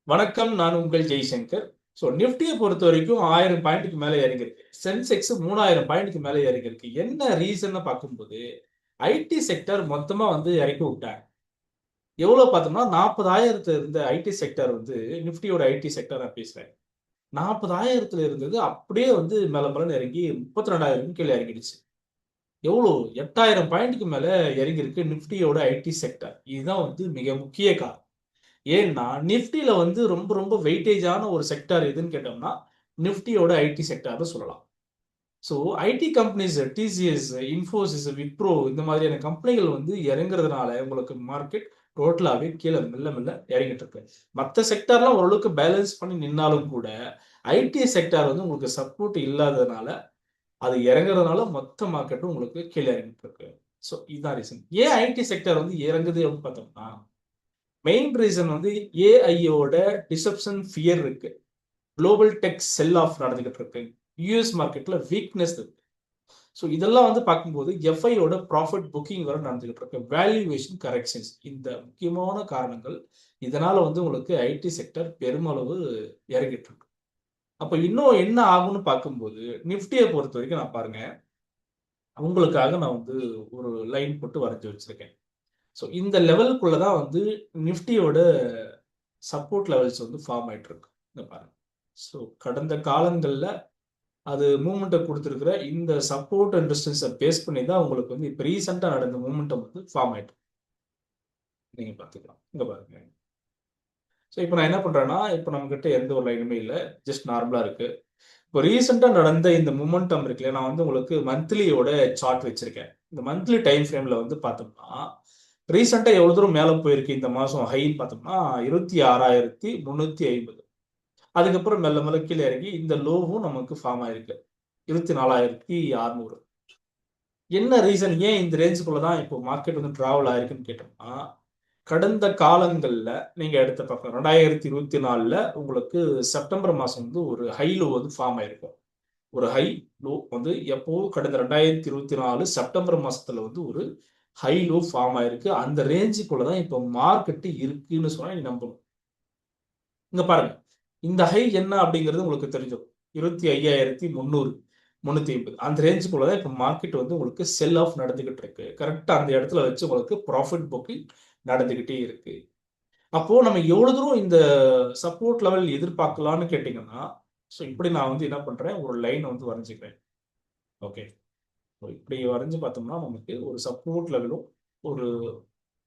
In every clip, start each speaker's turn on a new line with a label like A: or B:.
A: வணக்கம். நான் உங்கள் ஜெய்சங்கர். நிஃப்டியை பொறுத்த வரைக்கும் 1000 பாயிண்ட்டுக்கு மேல இறங்கியிருக்கு. சென்செக்ஸ் 3000 பாயிண்ட்டுக்கு மேல இறங்கியிருக்கு. என்ன ரீசன்னு பார்க்கும்போது, ஐடி செக்டர் மொத்தமா இறக்கி விட்டாங்க. எவ்வளோ பார்த்தோம்னா 40,000 இருந்த ஐடி செக்டர் நிஃப்டியோட ஐடி செக்டர் நான் பேசுறேன். 40,000 இருந்தது அப்படியே மேல மேலன்னு இறங்கி 32,000 கீழ இறங்கிடுச்சு. எவ்வளோ 8,000 பாயிண்ட்டுக்கு மேல இறங்கியிருக்கு நிஃப்டியோட ஐடி செக்டர். இதுதான் மிக முக்கிய காரணம். ஏன்னா, நிஃப்டில ரொம்ப ரொம்ப வெயிட்டேஜான ஒரு செக்டார் எதுன்னு கேட்டோம்னா, நிஃப்டியோட ஐடி செக்டார்ன்னு சொல்லலாம். So IT companies TCS, Infosys, Wipro இந்த மாதிரியான கம்பெனிகள் இறங்குறதுனால உங்களுக்கு மார்க்கெட் டோட்டலாவே கீழ மெல்ல மெல்ல இறங்கிட்டு இருக்கு. மத்த செக்டார்லாம் ஓரளவுக்கு பேலன்ஸ் பண்ணி நின்னாலும் கூட, ஐடி செக்டார் உங்களுக்கு சப்போர்ட் இல்லாததுனால, அது இறங்குறதுனால மொத்த மார்க்கெட்டும் உங்களுக்கு கீழ இறங்கிட்டு இருக்கு. ஸோ இதுதான் ரீசன். ஏன் ஐடி செக்டார் இறங்குது அப்படின்னு பார்த்தோம்னா, மெயின் ரீசன் ஏஐயோட டிசப்ஷன் ஃபியர் இருக்கு. குளோபல் டெக் செல் ஆஃப் நடந்துகிட்டு இருக்கு. யூஎஸ் மார்க்கெட்ல வீக்னஸ் இருக்கு. ஸோ இதெல்லாம் பார்க்கும்போது எஃப்ஐயோட ப்ராஃபிட் புக்கிங் வர நடந்துகிட்டு இருக்கு. வேல்யூவேஷன் கரெக்ஷன்ஸ் இந்த முக்கியமான காரணங்கள். இதனால உங்களுக்கு ஐடி செக்டர் பெருமளவு இறங்கிட்டு இருக்கு. அப்ப இன்னும் என்ன ஆகும்னு பார்க்கும்போது நிஃப்டியை பொறுத்த வரைக்கும் நான் பாருங்க, உங்களுக்காக நான் ஒரு லைன் போட்டு வரைஞ்சு வச்சிருக்கேன். ஸோ இந்த லெவலுக்குள்ள தான் நிஃப்டியோட சப்போர்ட் லெவல்ஸ் ஃபார்ம் ஆயிட்டு இருக்கு. இந்த பாருங்க. ஸோ கடந்த காலங்கள்ல அது மூவ்மெண்ட்டை கொடுத்துருக்கிற இந்த சப்போர்ட் அண்ட் ரெசிஸ்டன்ஸை பேஸ் பண்ணி தான் உங்களுக்கு இப்போ ரீசெண்டாக நடந்த மூவ்மெண்டம் ஃபார்ம் ஆயிட்டு நீங்க பார்த்துக்கலாம். இங்க பாருங்க. ஸோ இப்போ நான் என்ன பண்றேன்னா, இப்போ நம்ம கிட்ட எந்த ஒரு லைனுமே இல்லை, ஜஸ்ட் நார்மலா இருக்கு. இப்போ ரீசெண்டாக நடந்த இந்த மூமெண்டம் இருக்குல்ல, நான் உங்களுக்கு மந்த்லியோட சார்ட் வச்சிருக்கேன். இந்த மந்த்லி டைம் ஃப்ரேம்ல பார்த்தோம்னா, ரீசெண்டாக எவ்வளவு தூரம் மேலே போயிருக்கு இந்த மாசம் ஹைன்னு பார்த்தோம்னா 26,350. அதுக்கப்புறம் மெல்ல மெல்ல கீழே இறங்கி இந்த லோவும் நமக்கு ஃபார்ம் ஆயிருக்கு 24,600. என்ன ரீசன், ஏன் இந்த ரேஞ்சுக்குள்ள தான் இப்போ மார்க்கெட் டிராவல் ஆயிருக்குன்னு கேட்டோம்னா, கடந்த காலங்கள்ல நீங்க எடுத்த பக்கம் 2024ல உங்களுக்கு செப்டம்பர் மாசம் ஒரு ஹை லோ ஃபார்ம் ஆயிருக்கும். ஒரு ஹை லோ எப்போ கடந்த 2024 செப்டம்பர் மாசத்துல ஒரு ஹை லோ ஃபார்ம் ஆயிருக்கு. அந்த ரேஞ்சுக்குள்ள தான் இப்போ மார்க்கெட் இருக்குன்னு சொன்னா நீ நம்பணும். இங்க பாருங்க, இந்த ஹை என்ன அப்படிங்கிறது உங்களுக்கு தெரிஞ்சிடும். 25,300, 350 அந்த ரேஞ்சுக்குள்ள தான் இப்போ மார்க்கெட் உங்களுக்கு செல் ஆஃப் நடந்துகிட்டு இருக்கு. கரெக்டா அந்த இடத்துல வச்சு உங்களுக்கு ப்ராஃபிட் புக்கிங் நடந்துகிட்டே இருக்கு. அப்போ நம்ம எவ்வளவு தூரம் இந்த சப்போர்ட் லெவல் எதிர்பார்க்கலாம்னு கேட்டீங்கன்னா, ஸோ இப்படி நான் என்ன பண்றேன், ஒரு லைன் வரைஞ்சுக்கிறேன். ஓகே, இப்படி வரைஞ்சு பார்த்தோம்னா நமக்கு ஒரு சப்போர்ட் லெவலும் ஒரு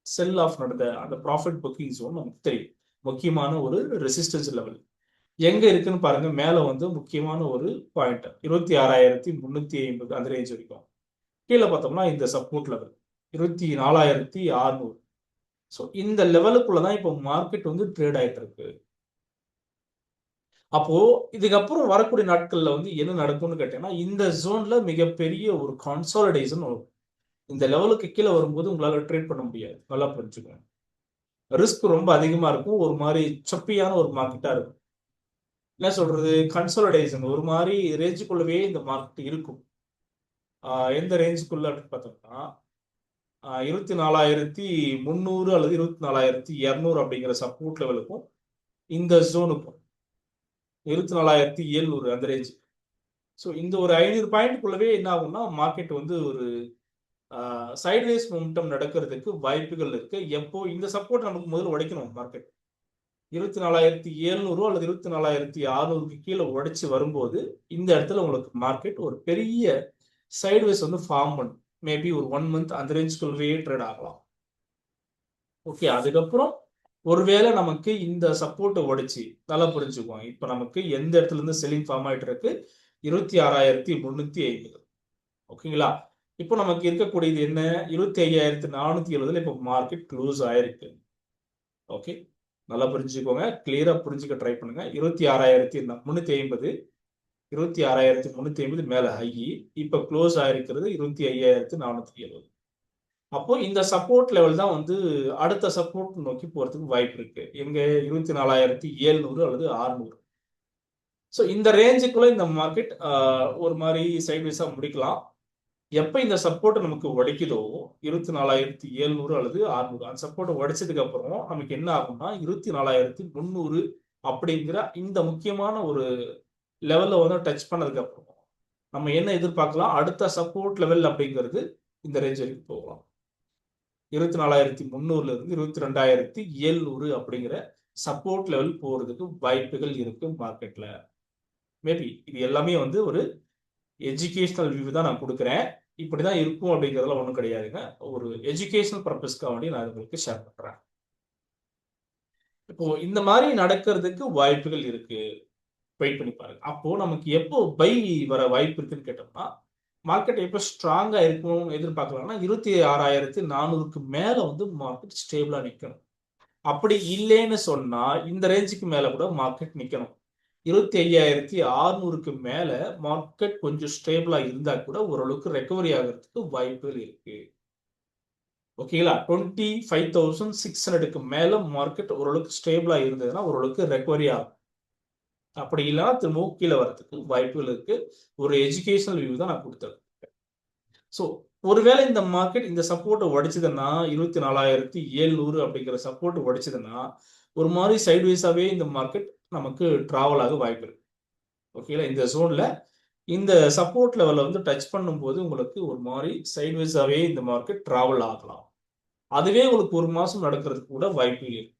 A: செல் ஆஃப் நடந்த அந்த ப்ராஃபிட் புக்கிங் ஜோன் நமக்கு தெரியும். முக்கியமான ஒரு ரெசிஸ்டன்ஸ் லெவல் எங்க இருக்குன்னு பாருங்க. மேல முக்கியமான ஒரு பாயிண்ட் 26,350 அந்த ரேஞ்ச் வரைக்கும். கீழே பார்த்தோம்னா இந்த சப்போர்ட் லெவல் 24,600. ஸோ இந்த லெவலுக்குள்ள தான் இப்போ மார்க்கெட் ட்ரேட் ஆயிட்டு இருக்கு. அப்போ இதுக்கப்புறம் வரக்கூடிய நாட்கள்ல என்ன நடக்கும்னு கேட்டீங்கன்னா, இந்த ஜோன்ல மிகப்பெரிய ஒரு கன்சாலிடேஷன் வரும். இந்த லெவலுக்கு கீழே வரும்போது உங்களால ட்ரேட் பண்ண முடியாது. நல்லா புரிஞ்சுக்கோங்க. ரிஸ்க் ரொம்ப அதிகமா இருக்கும். ஒரு மாதிரி சப்பியான ஒரு மார்க்கெட்டா இருக்கும். என்ன சொல்றது, கன்சாலிடேஷன் ஒரு மாதிரி ரேஞ்சுக்குள்ளவே இந்த மார்க்கெட் இருக்கும். எந்த ரேஞ்சுக்குள்ள அப்படின்னு பார்த்தோம்னா 24,300 அல்லது 24,200 அப்படிங்கிற சப்போர்ட் லெவலுக்கும் இந்த ஜோனுக்கும் 24,700 அந்த ரேஞ்ச். ஸோ இந்த ஒரு 500 பாயிண்ட்டுக்குள்ளவே என்ன ஆகும்னா மார்க்கெட் ஒரு சைட்வேஸ் மூமெண்டம் நடக்கிறதுக்கு வாய்ப்புகள் இருக்கு. எப்போ இந்த சப்போர்ட் நமக்கு முதல்ல உடைக்கணும் மார்க்கெட் 24,700 அல்லது 24,600க்கு கீழே உடைச்சு வரும்போது இந்த இடத்துல உங்களுக்கு மார்க்கெட் ஒரு பெரிய சைட்வேஸ் ஃபார்ம் பண்ணும். மேபி ஒரு 1 மந்த் அந்த ரேஞ்சுக்குள்ளவே ட்ரேட் ஆகலாம். ஓகே, அதுக்கப்புறம் ஒருவேளை நமக்கு இந்த சப்போர்ட்டை உடைச்சு நல்லா புரிஞ்சுக்குவோம். இப்போ நமக்கு எந்த இடத்துல இருந்து செல்லிங் ஃபார்ம் ஆயிட்டு இருக்கு 26,350. ஓகேங்களா, இப்போ நமக்கு இருக்கக்கூடியது என்ன 25,470 இப்போ மார்க்கெட் க்ளோஸ் ஆயிருக்கு. ஓகே, நல்லா புரிஞ்சுக்கோங்க, கிளியரா புரிஞ்சுக்க ட்ரை பண்ணுங்க. 26,350, 26,350 மேல ஹை, இப்ப க்ளோஸ் ஆயிருக்கிறது 25,470. அப்போ இந்த சப்போர்ட் லெவல் தான் அடுத்த சப்போர்ட் நோக்கி போறதுக்கு வாய்ப்பு இருக்கு. எங்க 24,700 அல்லது 600. ஸோ இந்த ரேஞ்சுக்குள்ள இந்த மார்க்கெட் ஒரு மாதிரி சைட்வேஸா முடிக்கலாம். எப்ப இந்த சப்போர்ட் நமக்கு உடைக்குதோ 24,700 அல்லது 600 அந்த சப்போர்ட் உடைச்சதுக்கு அப்புறம் நமக்கு என்ன ஆகும்னா 24,300 அப்படிங்கிற இந்த முக்கியமான ஒரு லெவல்ல வந்து டச் பண்ணதுக்கு அப்புறம் நம்ம என்ன எதிர்பார்க்கலாம்? அடுத்த சப்போர்ட் லெவல் அப்படிங்கிறது இந்த ரேஞ்ச் வரைக்கும் போகலாம். 24,300ல இருந்து 22,700 அப்படிங்கிற சப்போர்ட் லெவல் போறதுக்கு வாய்ப்புகள் இருக்கு மார்க்கெட்ல. மேபி இது எல்லாமே வந்து ஒரு எஜுகேஷனல் வியூ தான் நான் கொடுக்குறேன். இப்படிதான் இருக்கும் அப்படிங்கிறதுல ஒன்றும் கிடையாதுங்க. ஒரு எஜுகேஷனல் பர்பஸ்க்காக வேண்டி நான் உங்களுக்கு ஷேர் பண்றேன். இப்போ இந்த மாதிரி நடக்கிறதுக்கு வாய்ப்புகள் இருக்கு. வெயிட் பண்ணி பாருங்க. அப்போ நமக்கு எப்போ பை வர வாய்ப்பு இருக்குன்னு கேட்டோம்னா, மார்க்கெட் எப்போ ஸ்ட்ராங்கா இருக்கும் எதிர்பார்க்கலாம்னா 26,400க்கு மேல வந்து மார்க்கெட் ஸ்டேபிளா நிக்கணும். அப்படி இல்லைன்னு சொன்னா இந்த ரேஞ்சுக்கு மேல கூட மார்க்கெட் நிக்கணும். 25,600க்கு மேல மார்க்கெட் கொஞ்சம் ஸ்டேபிளா இருந்தா கூட ஓரளவுக்கு ரெக்கவரி ஆகிறதுக்கு வாய்ப்புகள் இருக்கு. ஓகேங்களா? 25,600க்கு மேல மார்க்கெட் ஓரளவுக்கு ஸ்டேபிளா இருந்ததுன்னா ஓரளவுக்கு ரெக்கவரி ஆகும். அப்படி இல்லைன்னா திரும்பவும் கீழே வரதுக்கு வாய்ப்புகள் இருக்கு. ஒரு எஜுகேஷனல் வியூ தான் நான் கொடுத்தது. ஸோ ஒருவேளை இந்த மார்க்கெட் இந்த சப்போர்ட்டை உடைச்சதுன்னா 24,700 அப்படிங்கிற சப்போர்ட் உடைச்சதுன்னா ஒரு மாதிரி சைட்வேஸாவே இந்த மார்க்கெட் நமக்கு டிராவல் ஆக வாய்ப்பு இருக்கு. ஓகேங்களா? இந்த ஜோன்ல இந்த சப்போர்ட் லெவலை வந்து டச் பண்ணும்போது உங்களுக்கு ஒரு மாதிரி சைட்வேஸாவே இந்த மார்க்கெட் டிராவல் ஆகலாம். அதுவே உங்களுக்கு ஒரு மாசம் நடக்கிறதுக்கு கூட வாய்ப்பு இருக்கு.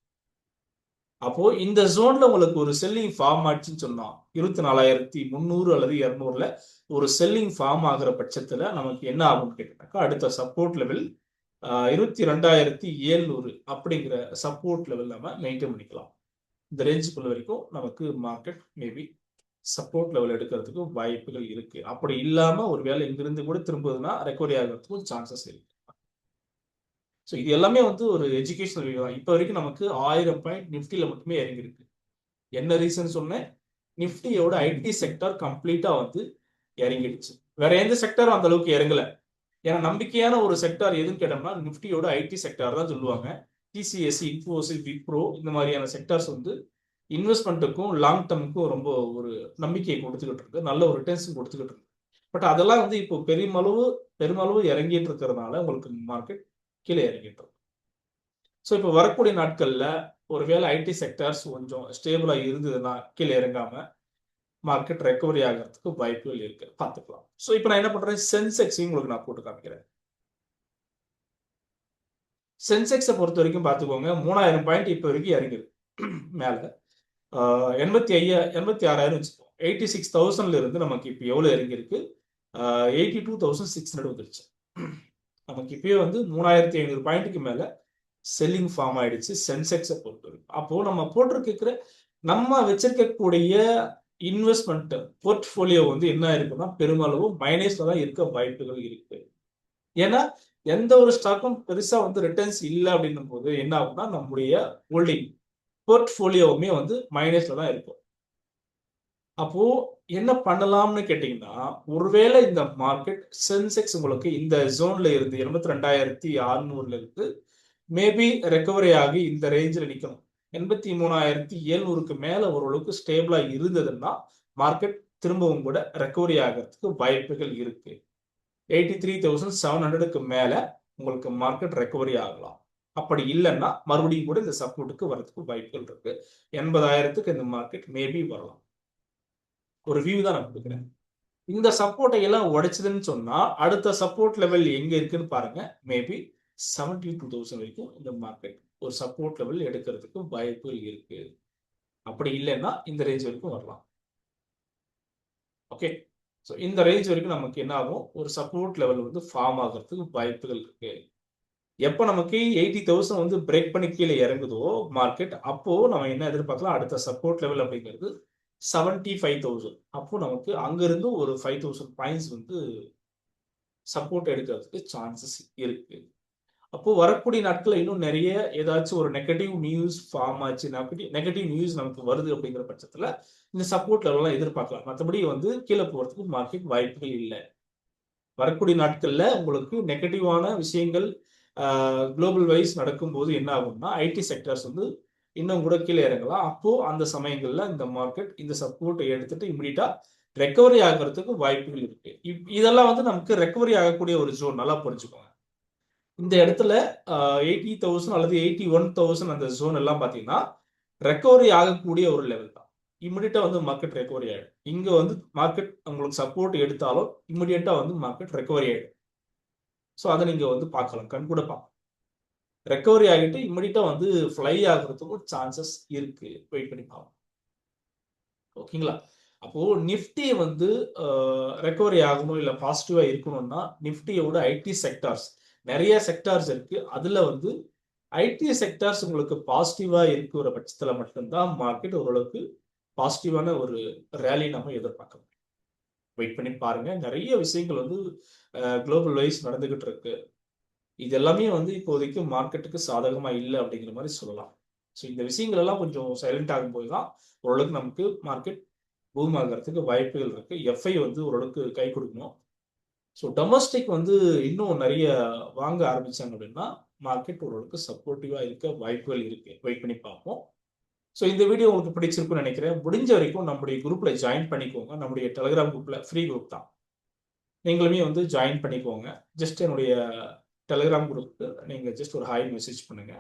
A: அப்போ இந்த ஜோன்ல உங்களுக்கு ஒரு செல்லிங் ஃபார்ம் ஆச்சுன்னு சொன்னா 24,300 அல்லது 200ல ஒரு செல்லிங் ஃபார்ம் ஆகிற பட்சத்துல நமக்கு என்ன ஆகும்னு கேட்டீங்கன்னாக்கா அடுத்த சப்போர்ட் லெவல் 22,700 அப்படிங்கிற சப்போர்ட் லெவல் நம்ம மெயின்டைன் பண்ணிக்கலாம். இந்த ரேஞ்சுக்குள்ள வரைக்கும் நமக்கு மார்க்கெட் மேபி சப்போர்ட் லெவல் எடுக்கிறதுக்கு வாய்ப்புகள் இருக்கு. அப்படி இல்லாம ஒருவேளை இங்கிருந்து கூட திரும்புதுன்னா ரெக்கவரி ஆகிறதுக்கும் சான்சஸ் இருக்கு. ஸோ இது எல்லாமே வந்து ஒரு எஜுகேஷனல் வியூ தான். இப்போ வரைக்கும் நமக்கு 1000 பாயிண்ட் நிஃப்டியில மட்டுமே இறங்கியிருக்கு. என்ன ரீசன் சொன்னேன்? நிஃப்டியோட ஐடி செக்டர் கம்ப்ளீட்டா வந்து இறங்கிடுச்சு. வேற எந்த செக்டரும் அந்த அளவுக்கு இறங்கல. ஏன்னா நம்பிக்கையான ஒரு செக்டார் எதுன்னு கேட்டோம்னா நிஃப்டியோட ஐடி செக்டார் தான் சொல்லுவாங்க. டிசிஎஸ், இன்ஃபோசிஸ், விப்ரோ இந்த மாதிரியான செக்டார்ஸ் வந்து இன்வெஸ்ட்மெண்ட்டுக்கும் லாங் டர்முக்கும் ரொம்ப ஒரு நம்பிக்கையை கொடுத்துக்கிட்டு இருக்கு. நல்ல ஒரு ரிட்டர்ன்ஸும் கொடுத்துக்கிட்டு இருக்கு. பட் அதெல்லாம் வந்து இப்போ பெருமளவு இறங்கிட்டு இருக்கிறதுனால உங்களுக்கு மார்க்கெட் கீழே இறங்கிட்டு இருக்கு. ஸோ இப்போ வரக்கூடிய நாட்கள்ல ஒருவேளை ஐடி செக்டார்ஸ் கொஞ்சம் ஸ்டேபிளா இருந்ததுன்னா கீழே இறங்காம மார்க்கெட் ரெக்கவரி ஆகிறதுக்கு வாய்ப்புகள் இருக்கு. பார்த்துக்கலாம். ஸோ இப்போ நான் என்ன பண்றேன்? சென்செக்ஸையும் உங்களுக்கு நான் போட்டு காமிக்கிறேன். சென்செக்ஸை பொறுத்த வரைக்கும் பார்த்துக்கோங்க 3,000 பாயிண்ட் இப்போ வரைக்கும் இறங்கிருக்கு மேல 86,000 வச்சுக்கோம். 86,000ல இருந்து நமக்கு இப்போ எவ்வளவு இறங்கிருக்கு? 82,600 வந்துருச்சு. நமக்கு இப்பயே வந்து 3,500 பாயிண்ட்டுக்கு மேல செல்லிங் ஃபார்ம் ஆயிடுச்சு சென்செக்ஸை பொறுத்த வரைக்கும். அப்போ நம்ம வச்சிருக்கக்கூடிய இன்வெஸ்ட்மெண்ட் போர்ட்ஃபோலியோ வந்து என்ன இருக்குன்னா பெருமளவு மைனஸ்ல தான் இருக்க வாய்ப்புகள் இருக்கு. ஏன்னா எந்த ஒரு ஸ்டாக்கும் பெருசா வந்து ரிட்டர்ன்ஸ் இல்லை அப்படின்னும் போது என்ன ஆகும்னா நம்முடைய ஹோல்டிங் போர்ட்ஃபோலியோவுமே வந்து மைனஸ்ல தான் இருக்கும். அப்போ என்ன பண்ணலாம்னு கேட்டீங்கன்னா ஒருவேளை இந்த மார்க்கெட் சென்செக்ஸ் உங்களுக்கு இந்த ஜோன்ல இருந்து 82,600ல இருந்து மேபி ரெக்கவரி ஆகி இந்த ரேஞ்சில் நிற்கணும். 83,700க்கு மேல ஓரளவுக்கு ஸ்டேபிளா இருந்ததுன்னா மார்க்கெட் திரும்பவும் கூட ரெக்கவரி ஆகிறதுக்கு வாய்ப்புகள் இருக்கு. 83,700க்கு மேல உங்களுக்கு மார்க்கெட் ரெக்கவரி ஆகலாம். அப்படி இல்லைன்னா மறுபடியும் கூட இந்த சப்போர்ட்டுக்கு வரதுக்கு வாய்ப்புகள் இருக்கு. 80,000க்கு இந்த மார்க்கெட் மேபி வரலாம். ஒரு வியூ தான் நான் கொடுக்குறேன். இந்த சப்போர்ட்டை எல்லாம் உடைச்சதுன்னு சொன்னா அடுத்த சப்போர்ட் லெவல் எங்க இருக்குன்னு பாருங்க. மேபி 72,000 வரைக்கும் இந்த மார்க்கெட் ஒரு சப்போர்ட் லெவல் எடுக்கிறதுக்கு வாய்ப்புகள் இருக்கு. அப்படி இல்லைன்னா இந்த ரேஞ்ச் வரைக்கும் வரலாம். ஓகே. ஸோ இந்த ரேஞ்ச் வரைக்கும் நமக்கு என்ன ஆகும்? ஒரு சப்போர்ட் லெவல் வந்து ஃபார்ம் ஆகிறதுக்கு வாய்ப்புகள் இருக்கு. எப்போ நமக்கு 80,000 வந்து பிரேக் பண்ணி கீழே இறங்குதோ மார்க்கெட் அப்போ நம்ம என்ன எதிர்பார்க்கலாம்? அடுத்த சப்போர்ட் லெவல் அப்படிங்கிறது 75,000. அப்போ நமக்கு அங்கிருந்து ஒரு 5,000 பாயிண்ட்ஸ் வந்து சப்போர்ட் எடுக்கிறதுக்கு சான்சஸ் இருக்கு. அப்போ வரக்கூடிய நாட்கள் இன்னும் நிறைய ஏதாச்சும் ஒரு நெகட்டிவ் நியூஸ் ஃபார்ம் ஆச்சு, நெகட்டிவ் நியூஸ் நமக்கு வருது அப்படிங்கிற பட்சத்துல இந்த சப்போர்ட் லெவல்லாம் எதிர்பார்க்கலாம். மற்றபடி வந்து கீழே போறதுக்கு மார்க்கெட் வாய்ப்புகள் இல்லை. வரக்கூடிய நாட்கள்ல உங்களுக்கு நெகட்டிவான விஷயங்கள் குளோபல் வைஸ் நடக்கும்போது என்ன ஆகும்னா ஐடி செக்டர்ஸ் வந்து இன்னும் கூட கீழே இறங்கலாம். அப்போ அந்த சமயங்கள்ல இந்த மார்க்கெட் இந்த சப்போர்ட்டை எடுத்துட்டு இமிடியட்டா ரெக்கவரி ஆகிறதுக்கு வாய்ப்புகள் இருக்கு. இதெல்லாம் வந்து நமக்கு ரெக்கவரி ஆகக்கூடிய ஒரு ஜோன். நல்லா புரிஞ்சுக்கோங்க. இந்த இடத்துல 80,000 அல்லது 81,000 அந்த ஜோன் எல்லாம் பார்த்தீங்கன்னா ரெக்கவரி ஆகக்கூடிய ஒரு லெவல் தான். இமிடியட்டா வந்து மார்க்கெட் ரெக்கவரி ஆயிடும். இங்க வந்து மார்க்கெட் உங்களுக்கு சப்போர்ட் எடுத்தாலும் இமிடியட்டா வந்து மார்க்கெட் ரெக்கவரி ஆயிடும். ஸோ அதை நீங்க வந்து பார்க்கலாம், கண் கூட பார்க்கலாம். ரெக்கவரி ஆகிட்டு இமிடியட்டா வந்து ஃப்ளை ஆகுறதுக்கும் சான்சஸ் இருக்கு. வெயிட் பண்ணி பார்க்கலாம். ஓகேங்களா? அப்போ நிஃப்டி வந்து ரெக்கவரி ஆகணும் இல்ல பாசிட்டிவா இருக்கணும்னா நிஃப்டியோட ஐடி செக்டார்ஸ் நிறைய செக்டார்ஸ் இருக்கு. அதுல வந்து ஐடி செக்டார்ஸ் உங்களுக்கு பாசிட்டிவா இருக்கிற பட்சத்துல மட்டும்தான் மார்க்கெட் ஓரளவுக்கு பாசிட்டிவான ஒரு ரேலி நம்ம எதிர்பார்க்கலாம். வெயிட் பண்ணி பாருங்க. நிறைய விஷயங்கள் வந்து குளோபல் வைஸ் நடந்துகிட்டு இருக்கு. இது எல்லாமே வந்து இப்போதைக்கு மார்க்கெட்டுக்கு சாதகமா இல்லை அப்படிங்கிற மாதிரி சொல்லலாம். ஸோ இந்த விஷயங்கள் எல்லாம் கொஞ்சம் சைலண்ட் ஆகும்போது தான் ஓரளவுக்கு நமக்கு மார்க்கெட் பூம் ஆகிறதுக்கு வாய்ப்புகள் இருக்கு. எஃப்ஐ வந்து ஓரளவுக்கு கை கொடுக்கணும். ஸோ டொமஸ்டிக் வந்து இன்னும் நிறைய வாங்க ஆரம்பிச்சாங்க அப்படின்னா மார்க்கெட் ஓரளவுக்கு சப்போர்ட்டிவா இருக்க வாய்ப்புகள் இருக்கு. வெயிட் பண்ணி பார்ப்போம். ஸோ இந்த வீடியோ உங்களுக்கு பிடிச்சிருக்குன்னு நினைக்கிறேன். முடிஞ்ச வரைக்கும் நம்முடைய குரூப்ல ஜாயின் பண்ணிக்கோங்க. நம்முடைய டெலிகிராம் குரூப்ல ஃப்ரீ குரூப் தான். நீங்களுமே வந்து ஜாயின் பண்ணிக்கோங்க. ஜஸ்ட் என்னுடைய டெலிகிராம் குரூப்புக்கு நீங்க ஜஸ்ட் ஒரு ஹாய் மெசேஜ் பண்ணுங்க.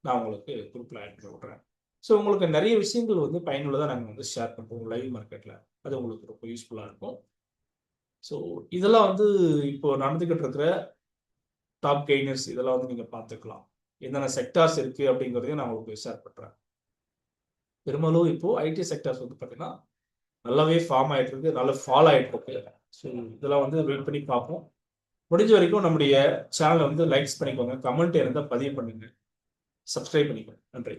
A: நான் உங்களுக்கு குரூப்ல ஆட் பண்ணி விட்றேன். ஸோ உங்களுக்கு நிறைய விஷயங்கள் வந்து பயனுள்ளதாக நாங்கள் வந்து ஷேர் பண்ணுறோம் லைவ் மார்க்கெட்டில். அது உங்களுக்கு ரொம்ப யூஸ்ஃபுல்லாக இருக்கும். ஸோ இதெல்லாம் வந்து இப்போ நடந்துகிட்டு இருக்கிற டாப் கெய்னர்ஸ் இதெல்லாம் வந்து நீங்கள் பார்த்துக்கலாம். என்னென்ன செக்டார்ஸ் இருக்கு அப்படிங்கிறதையும் நான் உங்களுக்கு ஷேர் பண்ணுறேன். பெரும்பாலும் இப்போ ஐடி செக்டார்ஸ் வந்து பார்த்தீங்கன்னா நல்லாவே ஃபார்ம் ஆகிட்டு இருக்கு, நல்லா ஃபால் ஆகிட்டு இருக்கு. ஸோ இதெல்லாம் வந்து வெயிட் பண்ணி பார்ப்போம். முடிஞ்ச வரைக்கும் நம்முடைய சேனலை வந்து லைக்ஸ் பண்ணிக்கோங்க, கமெண்ட் இருந்தால் பதிவு பண்ணுங்க, சப்ஸ்கிரைப் பண்ணிக்கோங்க. நன்றி.